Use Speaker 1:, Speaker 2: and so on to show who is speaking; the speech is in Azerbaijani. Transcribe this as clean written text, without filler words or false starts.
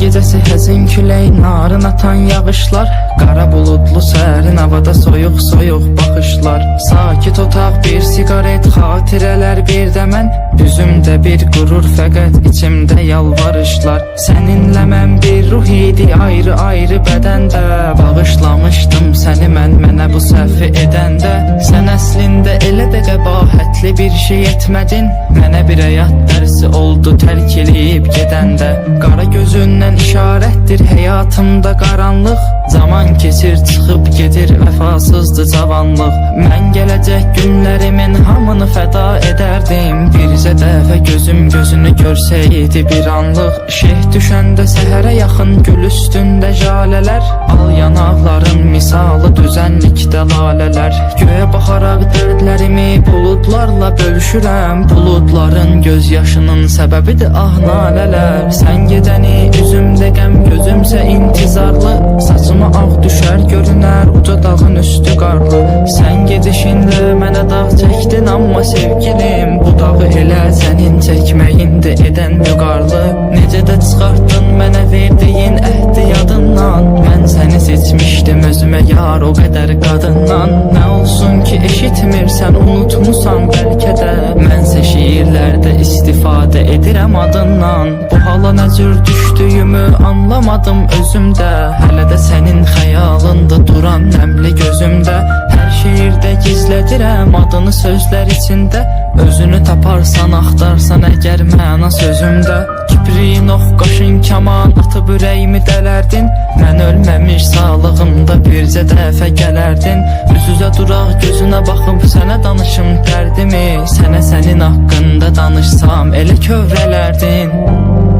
Speaker 1: gecəsi həzin külək, narın atan yağışlar, qara buludlu sərin havada soyuq soyuq baxışlar. Sakit otaq, bir siqaret, xatirələr bir də mən, üzümdə bir qürur, fəqət içimdə yalvarışlar. Səninlə mən bir ruh idi, ayrı ayrı bədəndə, bağışlamışdım səni mən mənə bu səhvi edəndə. Sən əslində elə də qəbahətli bir şey etmədin, mənə bir həyat dərsi oldu tərk eləyib gedəndə. Qara gözündən işarətdir həyatımda qaranlıq, zaman keçir çıxıb gedir vəfasızdır cavanlıq. Mən gələcək günlərimin hamını fəda edərdim, bircə dəfə gözüm gözünü görsəydi bir anlıq. Şeh düşəndə səhərə yaxın gül üstündə jalələr, al yanaqların misalı düzənlikdə lalələr. Göyə baxaraq dərdlərimi buludlarla bölüşürəm, buludların göz yaşının səbəbidir ah nalələr. Sən gedəni üzümdə qəm, gözümsə intizarlı, saçıma ağ düşər görünər uca dağın üstü qarlı. Sən gedişində mənə dağ çəkdin amma sevgilim, bu dağı elə sənin çəkməyindir edən vüqarlı. Necə də çıxartdın mənə verdiyin əhdi yadından, mən səni seçmişdim özümə yar o qədər qadından. Nə olsun ki eşitmirsən, unutmusan bəlkə də, mənsə şiirlərdə istifadə edirəm adından. Bu hala nə cür düşdüyümü anlamadım özümdə, hələ də sənin xəyalında duran nəmli gözümdə. Hər şiirdə gizlədirəm adını sözlər içində, özünü taparsan axtarsan əgər məna sözümdə. Kipriyin ox qaşın kaman atıb ürəyimi dələrdin, mən ölməmiş sağlığımda bircə dəfə gələrdin. Üz-üzə duraq gözünə baxıb sənə danışım dərdimi, sənə sənin haqqında danışsam elə kövrələrdin.